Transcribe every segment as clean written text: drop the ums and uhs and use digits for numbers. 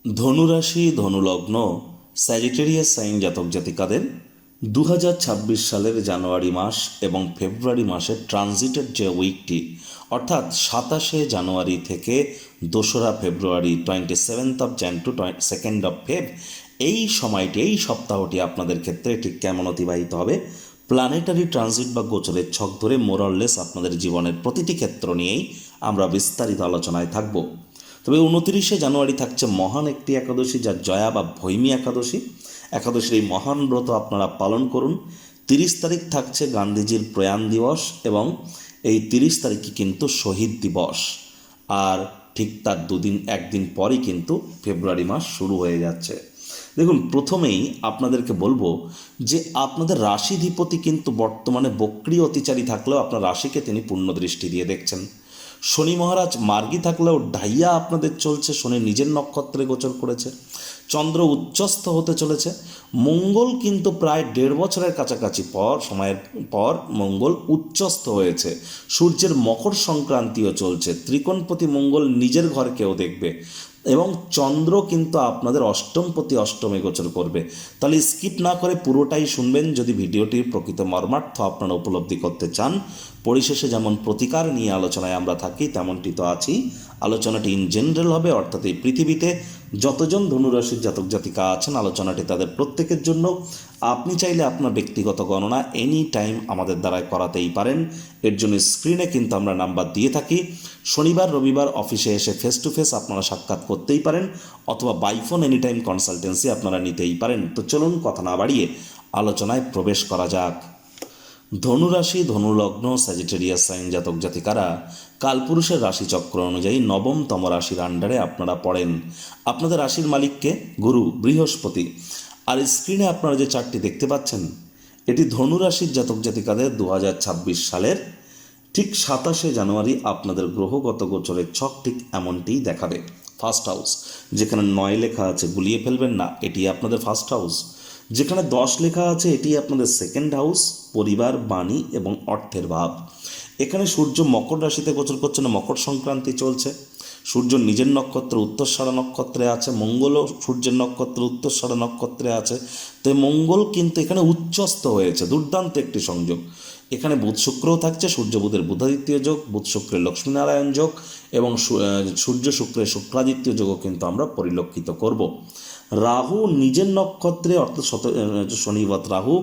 ধনুরাশি ধনুলগ্ন Sagittarius sign জাতক জাতিকাদের 2026 সালের জানুয়ারি মাস এবং ফেব্রুয়ারি মাসের ট্রানজিটের যে উইকটি অর্থাৎ 27 জানুয়ারি থেকে 2রা ফেব্রুয়ারি 27 টু 2 ফেব এই সময়টি এই সপ্তাহটি আপনাদের ক্ষেত্রে ঠিক কেমন অতিবাহিত হবে প্ল্যানেটারি ট্রানজিট বা গোচরের ছক ধরে মোরাললেস আপনাদের জীবনের প্রতিটি ক্ষেত্র নিয়েই আমরা বিস্তারিত আলোচনায় থাকব। তবে 29 জানুয়ারি থাকছে মহান একটি একাদশী, যা জয়া বা ভৈমী একাদশী। একাদশীর এই মহান ব্রত আপনারা পালন করুন। 30 তারিখ থাকছে গান্ধীজির প্রয়াণ দিবস এবং এই 30 তারিখই কিন্তু শহীদ দিবস। আর ঠিক তার একদিন পরই কিন্তু ফেব্রুয়ারি মাস শুরু হয়ে যাচ্ছে। দেখুন, প্রথমেই আপনাদেরকে বলবো যে আপনাদের রাশিধিপতি কিন্তু বর্তমানে বক্রী অতিচারী থাকলেও আপনার রাশিকে তিনি পূর্ণ দৃষ্টি দিয়ে দেখছেন। শনি মহারাজ মার্গী থাকলেও ঢাইয়া আপনাদের চলছে, শনি নিজের নক্ষত্রে গোচর করেছে। চন্দ্র উচ্চস্থ হতে চলেছে। মঙ্গল কিন্তু প্রায় 1.5 বছরের কাছাকাছি সময়ের পর মঙ্গল উচ্চস্থ হয়েছে। সূর্যের মকর সংক্রান্তিও চলছে। ত্রিকোণপতি মঙ্গল নিজের ঘরকেও দেখবে এবং চন্দ্র কিন্তু আপনাদের অষ্টমপতি অষ্টমে গোচর করবে। তাহলে স্কিপ না করে পুরোটাই শুনবেন যদি ভিডিওটির প্রকৃত মর্মার্থ আপনারা উপলব্ধি করতে চান। পরিশেষে যেমন প্রতিকার নিয়ে আলোচনায় আমরা থাকি তেমনটি তো আছি। আলোচনাটি ইন জেনারেল হবে, অর্থাৎ এই পৃথিবীতে যতজন ধনুরাশির জাতক জাতিকা আছেন আলোচনাটি তাদের প্রত্যেকের জন্য। আপনি চাইলে আপনার ব্যক্তিগত গণনা এনি টাইম আমাদের দ্বারাই করাতেই পারেন। এর জন্য স্ক্রিনে কিন্তু আমরা নাম্বার দিয়ে থাকি। শনিবার রবিবার অফিসে এসে ফেস টু ফেস আপনারা সাক্ষাৎ করতেই পারেন, অথবা বাইফোন এনি টাইম কনসালটেন্সি আপনারা নিতেই পারেন। তো চলুন কথা না বাড়িয়ে আলোচনায় প্রবেশ করা যাক। ধনুরাশি ধনুলগ্ন স্যাজিটেরিয়াস সাইন জাতক জাতিকারা কালপুরুষের রাশিচক্র অনুযায়ী 9তম রাশির আন্ডারে আপনারা পড়েন। আপনাদের রাশির মালিককে গুরু বৃহস্পতি। আর স্ক্রিনে আপনারা যে চার্টটি দেখতে পাচ্ছেন এটি ধনুরাশির জাতক জাতিকাদের 2026 সালের ঠিক 27 জানুয়ারি আপনাদের গ্রহগত গোচরের ছক ঠিক এমনটিই দেখাবে। ফার্স্ট হাউস, যেখানে 9 লেখা আছে গুলিয়ে ফেলবেন না, এটি আপনাদের ফার্স্ট হাউস। যেখানে 10 লেখা আছে এটি আপনাদের সেকেন্ড হাউস, পরিবার, বাণী এবং অর্থের ভাব। এখানে সূর্য মকর রাশিতে গোচর করছে না, মকর সংক্রান্তি চলছে। সূর্য নিজের নক্ষত্র উত্তরসারা নক্ষত্রে আছে, মঙ্গলও সূর্যের নক্ষত্র উত্তরসারা নক্ষত্রে আছে। তো মঙ্গল কিন্তু এখানে উচ্চস্থ হয়েছে, দুর্দান্ত একটি সংযোগ। এখানে বুধ শুক্রও থাকছে, সূর্য বুধের বুধাদিত্য যোগ, বুধ শুক্রের লক্ষ্মীনারায়ণ যোগ এবং সূর্য শুক্রের শুক্রাদিত্য যোগও কিন্তু আমরা পরিলক্ষিত করব। রাহু নিজের নক্ষত্রে অর্থাৎ শনিবৎ রাহু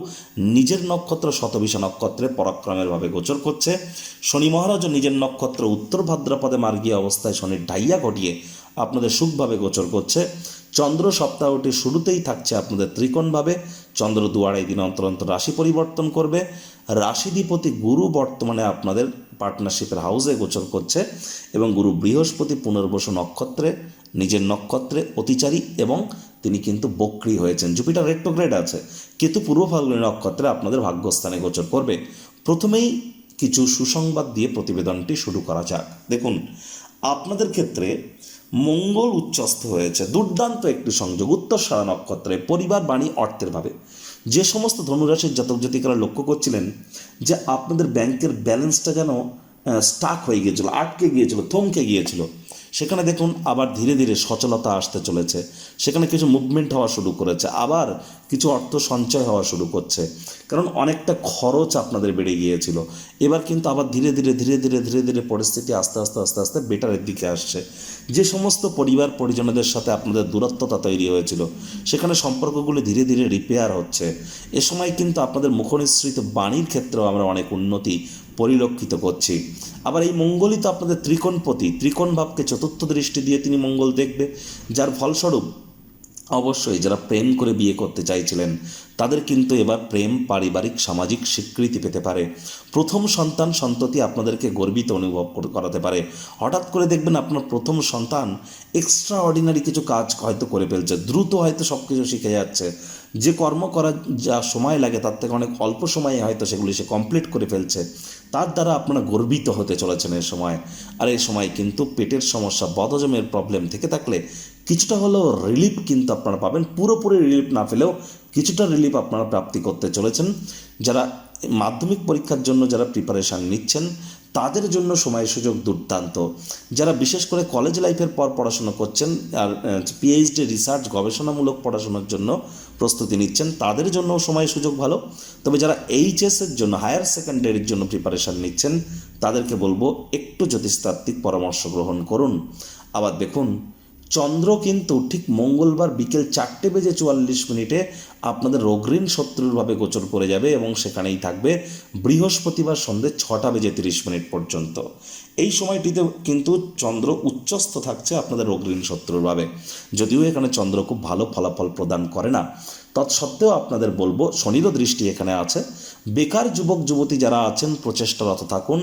নিজের নক্ষত্র শতবিশা নক্ষত্রে পরাক্রমের ভাবে গোচর করছে। শনি মহারাজও নিজের নক্ষত্র উত্তর ভাদ্রপদে মার্গীয় অবস্থায় শনির ঢাইয়া ঘটিয়ে আপনাদের সুখভাবে গোচর করছে। চন্দ্র সপ্তাহটির শুরুতেই থাকছে আপনাদের ত্রিকোণভাবে। চন্দ্র 2-2.5 দিন অন্তর অন্তর রাশি পরিবর্তন করবে। রাশিধিপতি গুরু বর্তমানে আপনাদের পার্টনারশিপের হাউসে গোচর করছে এবং গুরু বৃহস্পতি পুনর্বসু নক্ষত্রে নিজের নক্ষত্রে অতিচারী এবং তিনি কিন্তু বক্রী হয়েছেন। জুপিটার রেট্রোগ্রেড আছে, কেতু পূর্ব ফাল্গুনী নক্ষত্রে আপনাদের ভাগ্যস্থানে গোচর করবে। প্রথমেই কিছু সুসংবাদ দিয়ে প্রতিবেদনটি শুরু করা যাক। দেখুন, আপনাদের ক্ষেত্রে মঙ্গল উচ্চস্থ হয়েছে, দুর্দান্ত একটি সংযোগ উত্তরসারা নক্ষত্রে, পরিবার, বাণী, অর্থের ভাবে। যে সমস্ত ধনুরাশির জাতক জাতিকারা লক্ষ্য করছিলেন যে আপনাদের ব্যাংকের ব্যালেন্সটা যেন স্টাক হয়ে গিয়েছিল, আটকে গিয়েছিল, থমকে গিয়েছিল, সেখানে দেখুন আবার ধীরে ধীরে সচলতা আসতে চলেছে। সেখানে কিছু মুভমেন্ট হওয়া শুরু করেছে, আবার কিছু অর্থ সঞ্চয় হওয়া শুরু করছে, কারণ অনেকটা খরচ আপনাদের বেড়ে গিয়েছিল। এবার কিন্তু আবার ধীরে ধীরে ধীরে ধীরে ধীরে ধীরে পরিস্থিতি আস্তে আস্তে আস্তে আস্তে বেটারের দিকে আসছে। যে সমস্ত পরিবার পরিজনদের সাথে আপনাদের দূরত্বতা তৈরি হয়েছিল সেখানে সম্পর্কগুলি ধীরে ধীরে রিপেয়ার হচ্ছে। এ সময় কিন্তু আপনাদের মুখনিসৃত বাণীর ক্ষেত্রেও আমরা অনেক উন্নতি পরিলক্ষিত করছি। আবার এই মঙ্গলই তো আপনাদের ত্রিকোণপতি, ত্রিকোণ ভাবকে চতুর্থ দৃষ্টি দিয়ে তিনি মঙ্গল দেখবে, যার ফলস্বরূপ অবশ্যই যারা প্রেম করে বিয়ে করতে চাইছিলেন তাদের কিন্তু এবার প্রেম, পারিবারিক, সামাজিক স্বীকৃতি পেতে পারে। প্রথম সন্ততি আপনাদেরকে গর্বিত অনুভব করাতে পারে। হঠাৎ করে দেখবেন আপনার প্রথম সন্তান এক্সট্রা অর্ডিনারি কিছু কাজ হয়তো করে ফেলছে, দ্রুত হয়তো সব কিছু শিখে যাচ্ছে। যে কর্ম করার যা সময় লাগে তার থেকে অনেক অল্প সময়ে হয়তো সেগুলি সে কমপ্লিট করে ফেলছে। তার দ্বারা আপনারা গর্বিত হতে চলেছেন এ সময়। আর এই সময় কিন্তু পেটের সমস্যা, বদহজমের প্রবলেম থেকে থাকলে কিছুটা হলেও রিলিফ কিন্তু আপনারা পাবেন। পুরোপুরি রিলিফ না পেলেও কিছুটা রিলিফ আপনারা প্রাপ্তি করতে চলেছেন। যারা মাধ্যমিক পরীক্ষার জন্য যারা প্রিপারেশান নিচ্ছেন তাদের জন্য সময় সুযোগ দুর্দান্ত। যারা বিশেষ করে কলেজ লাইফের পর পড়াশোনা করছেন আর পিএইচডি রিসার্চ গবেষণামূলক পড়াশোনার জন্য প্রস্তুতি নিচ্ছেন, তাদের জন্য সময় সুযোগ ভালো। তবে যারা এইচএসের জন্য, হায়ার সেকেন্ডারির জন্য প্রিপারেশান নিচ্ছেন, তাদেরকে বলবো একটু জ্যোতিষতাত্ত্বিক পরামর্শ গ্রহণ করুন। আবার দেখুন, চন্দ্র কিন্তু ঠিক মঙ্গলবার বিকেল 4:44 আপনাদের অগ্রিণ শত্রুরভাবে গোচর করে যাবে এবং সেখানেই থাকবে বৃহস্পতিবার সন্ধ্যে 6:30 পর্যন্ত। এই সময়টিতে কিন্তু চন্দ্র উচ্চস্থ থাকছে আপনাদের অগ্রিণ শত্রুরভাবে। যদিও এখানে চন্দ্র খুব ভালো ফলাফল প্রদান করে না, তৎসত্ত্বেও আপনাদের বলবো শনিরও দৃষ্টি এখানে আছে। বেকার যুবক যুবতী যারা আছেন প্রচেষ্টারত থাকুন।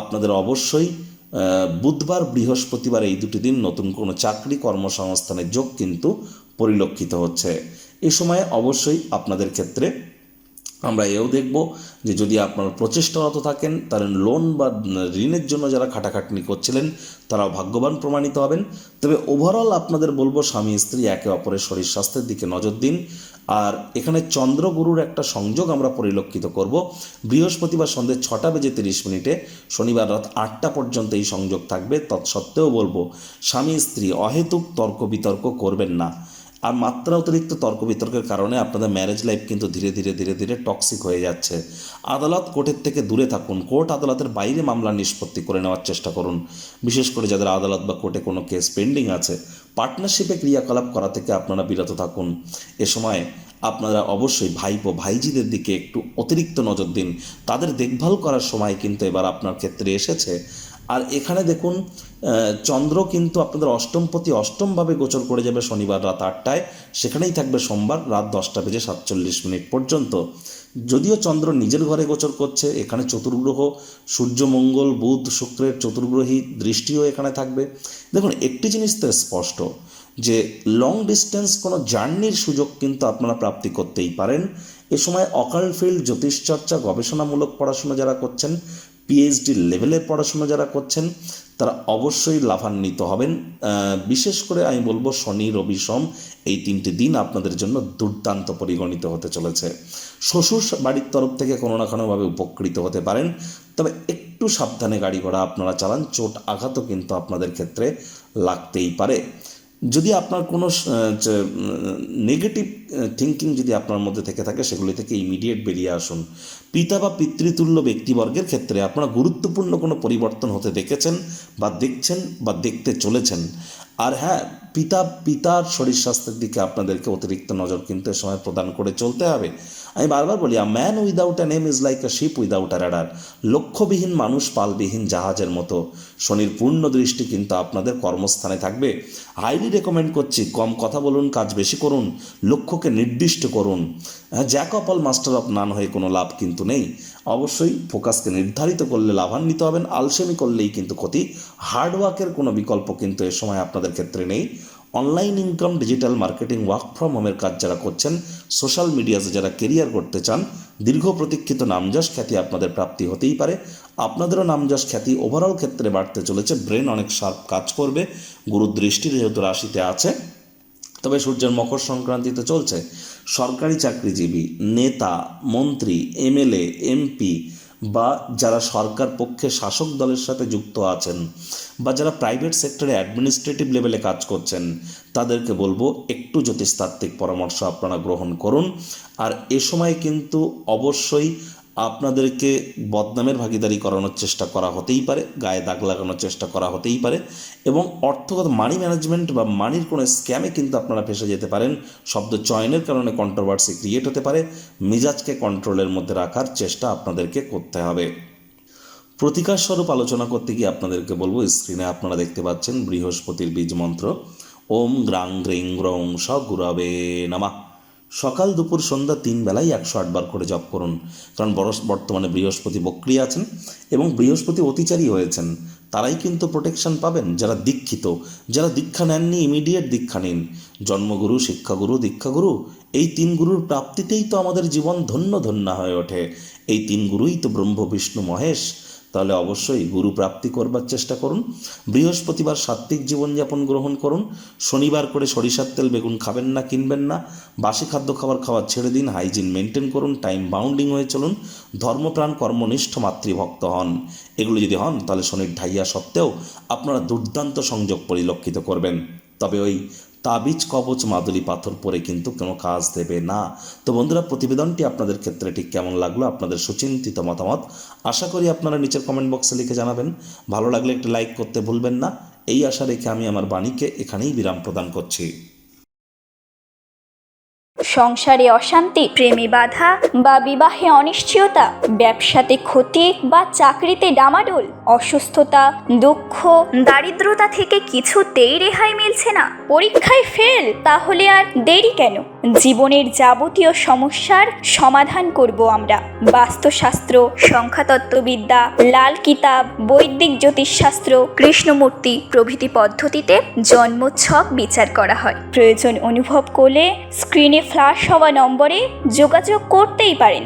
আপনাদের অবশ্যই বুধবার বৃহস্পতিবার এই দুটি দিন নতুন কোনো চাকরি কর্মসংস্থানের যোগ কিন্তু পরিলক্ষিত হচ্ছে। এই সময়ে অবশ্যই আপনাদের ক্ষেত্রে আমরা এও দেখব যে যদি আপনারা প্রচেষ্টারত থাকেন, তাহলে লোন বা ঋণের জন্য যারা খাটাখাটনি করছিলেন তারাও ভাগ্যবান প্রমাণিত হবেন। তবে ওভারঅল আপনাদের বলবো স্বামী স্ত্রী একে অপরের শরীর স্বাস্থ্যের দিকে নজর দিন। আর এখানে চন্দ্রগুরুর একটা সংযোগ আমরা পরিলক্ষিত করব। বৃহস্পতিবার সন্ধ্যে 6:30, শনিবার রাত 8টা পর্যন্ত এই সংযোগ থাকবে। তৎসত্ত্বেও বলবো স্বামী স্ত্রী অহেতুক তর্ক বিতর্ক করবেন না। আর মাত্রা অতিরিক্ত তর্ক বিতর্কের কারণে আপনাদের ম্যারেজ লাইফ কিন্তু ধীরে ধীরে টক্সিক হয়ে যাচ্ছে। আদালত কোর্টের থেকে দূরে থাকুন। কোর্ট আদালতের বাইরে মামলা নিষ্পত্তি করে নেওয়ার চেষ্টা করুন। বিশেষ করে যাদের আদালত বা কোর্টে কোনো কেস পেন্ডিং আছে, পার্টনারশিপে ক্রিয়াকলাপ করা থেকে আপনারা বিরত থাকুন। এ সময় আপনারা অবশ্যই ভাইপো ভাইজিদের দিকে একটু অতিরিক্ত নজর দিন। তাদের দেখভাল করার সময় কিন্তু এবার আপনার ক্ষেত্রে এসেছে। আর এখানে দেখুন, চন্দ্র কিন্তু আপনাদের অষ্টমপতি অষ্টমভাবে গোচর করে যাবে শনিবার রাত 8টায়। সেখানেই থাকবে সোমবার রাত 10:47 পর্যন্ত। যদিও চন্দ্র নিজের ঘরে গোচর করছে, এখানে চতুর্গ্রহ সূর্য মঙ্গল বুধ শুক্রের চতুর্গ্রহী দৃষ্টিও এখানে থাকবে। দেখুন, একটি জিনিস তো স্পষ্ট যে লং ডিস্টেন্স কোনো জার্নির সুযোগ কিন্তু আপনারা প্রাপ্তি করতেই পারেন। এ সময় অকাল্ট ফিল্ড, জ্যোতিষচর্চা, গবেষণামূলক পড়াশোনা যারা করছেন, পিএইচডি লেভেলের পড়াশোনা যারা করছেন, তারা অবশ্যই লাভান্বিত হবেন। বিশেষ করে আমি বলবো শনি রবি সোম এই 3টি দিন আপনাদের জন্য দুর্দান্ত পরিগণিত হতে চলেছে। শ্বশুর বাড়ির তরফ থেকে কোনো না কোনোভাবে উপকৃত হতে পারেন। তবে একটু সাবধানে গাড়ি ঘোড়া আপনারা চালান, চোট আঘাতও কিন্তু আপনাদের ক্ষেত্রে লাগতেই পারে। যদি আপনার কোনো নেগেটিভ থিঙ্কিং যদি আপনার মধ্যে থেকে থাকে, সেগুলি থেকে ইমিডিয়েট বেরিয়ে আসুন। পিতা বা পিতৃতুল্য ব্যক্তিবর্গের ক্ষেত্রে আপনারা গুরুত্বপূর্ণ কোনো পরিবর্তন হতে দেখেছেন বা দেখছেন বা দেখতে চলেছেন। আর হ্যাঁ, পিতার শরীর স্বাস্থ্যের দিকে আপনাদেরকে অতিরিক্ত নজর কিন্তু এ সময় প্রদান করে চলতে হবে। আমি বারবার বলি, a man without a name is like a ship without a rudder. লক্ষ্যবিহীন মানুষ পালবিহীন জাহাজের মতো। শনির পূর্ণ দৃষ্টি কিন্তু আপনাদের কর্মস্থানে থাকবে। হাইলি রেকমেন্ড করছি, কম কথা বলুন, কাজ বেশি করুন, লক্ষ্যকে নির্দিষ্ট করুন। Jack of all master of নান হয়ে কোনো লাভ কিন্তু নেই। অবশ্যই ফোকাসকে নির্ধারিত করলে লাভান্বিত হবেন। আলসেমি করলেই কিন্তু ক্ষতি। হার্ডওয়ার্কের কোনো বিকল্প কিন্তু এ সময় আপনাদের ক্ষেত্রে নেই। Online income, digital marketing, work from হোমের কাজ যারা করছেন, সোশ্যাল মিডিয়াতে যারা কেরিয়ার করতে চান, দীর্ঘ প্রতীক্ষিত নামযশ খ্যাতি আপনাদের প্রাপ্তি হতেই পারে। আপনাদেরও নামযশ খ্যাতি ওভারঅল ক্ষেত্রে বাড়তে চলেছে। ব্রেন অনেক শার্প কাজ করবে। গুরুর দৃষ্টি যেহেতু রাশিতে আছে। তবে সূর্যের মকর সংক্রান্তিতে চলছে। সরকারি চাকরিজীবী, নেতা, মন্ত্রী, এমএলএ, এমপি বা যারা সরকার পক্ষে শাসক দলের সাথে যুক্ত আছেন বা যারা প্রাইভেট সেক্টরে অ্যাডমিনিস্ট্রেটিভ লেভেলে কাজ করছেন, তাদেরকে বলবো একটু জ্যোতিষতাত্ত্বিক পরামর্শ আপনারা গ্রহণ করুন। আর এ সময় কিন্তু অবশ্যই আপনাদেরকে বদনামের ভাগিদারি করানোর চেষ্টা করা হতেই পারে, গায়ে দাগ লাগানোর চেষ্টা করা হতেই পারে এবং অর্থগত মানি ম্যানেজমেন্ট বা মানির কোনো স্ক্যামে কিন্তু আপনারা ফেসে যেতে পারেন। শব্দ চয়নের কারণে কন্ট্রোভার্সি ক্রিয়েট হতে পারে। মেজাজকে কন্ট্রোলের মধ্যে রাখার চেষ্টা আপনাদেরকে করতে হবে। প্রতিকার স্বরূপ আলোচনা করতে গিয়ে আপনাদেরকে বলবো, স্ক্রিনে আপনারা দেখতে পাচ্ছেন বৃহস্পতির বীজ মন্ত্র ওম গ্রাং গ্রিং গ্রং স গুরবে নমঃ। সকাল দুপুর সন্ধ্যা 3 বেলায় 108 বার করে জপ করুন। কারণ বর্তমানে বৃহস্পতি বক্রী আছেন এবং বৃহস্পতি অতিচারী হয়েছেন। তারাই কিন্তু প্রোটেকশন পাবেন যারা দীক্ষিত। যারা দীক্ষা নেননি, ইমিডিয়েট দীক্ষা নিন। জন্মগুরু, শিক্ষাগুরু, দীক্ষাগুরু, এই 3 গুরুর প্রাপ্তিতেই তো আমাদের জীবন ধন্য ধন্য হয়ে ওঠে। এই 3 গুরুই তো ব্রহ্ম বিষ্ণু মহেশ। তাহলে অবশ্যই গুরু প্রাপ্তি করবার চেষ্টা করুন। বৃহস্পতিবার সাত্ত্বিক জীবনযাপন গ্রহণ করুন। শনিবার করে সরিষার তেল বেগুন খাবেন না, কিনবেন না। বাসি খাদ্য খাবার ছেড়ে দিন, হাইজিন মেনটেন করুন, টাইম বাউন্ডিং হয়ে চলুন, ধর্মপ্রাণ কর্মনিষ্ঠ মাতৃভক্ত হন। এগুলো যদি হন তাহলে শনির ঢাইয়া সত্ত্বেও আপনারা দুর্দান্ত সংযোগ পরিলক্ষিত করবেন। তবে ওই তাবিজ কবচ মাদুলি পাথর পরে কিন্তু কোনো কাজ দেবে না। তো বন্ধুরা, প্রতিবেদনটি আপনাদের ক্ষেত্রে ঠিক কেমন লাগলো, আপনাদের সুচিন্তিত মতামত আশা করি আপনারা নিচের কমেন্ট বক্সে লিখে জানাবেন। ভালো লাগলে একটি লাইক করতে ভুলবেন না। এই আশা রেখে আমি আমার বাণীকে এখানেই বিরাম প্রদান করছি। সংসারে অশান্তি, প্রেমে বাধা বা বিবাহে অনিশ্চয়তা, ব্যবসাতে ক্ষতি বা চাকরিতে ডামাডোল, অসুস্থতা, দুঃখ, দারিদ্রতা থেকে কিছুতেই রেহাই মিলছে না, পরীক্ষায় ফেল, তাহলে আর দেরি কেন? জীবনের যাবতীয় সমস্যার সমাধান করব আমরা। বাস্তুশাস্ত্র, সংখ্যাতত্ত্ববিদ্যা, লাল কিতাব, বৈদিক জ্যোতিষশাস্ত্র, কৃষ্ণমূর্তি প্রভৃতি পদ্ধতিতে জন্মছক বিচার করা হয়। প্রয়োজন অনুভব করলে স্ক্রিনে ফ্ল্যাশ হওয়া নম্বরে যোগাযোগ করতেই পারেন।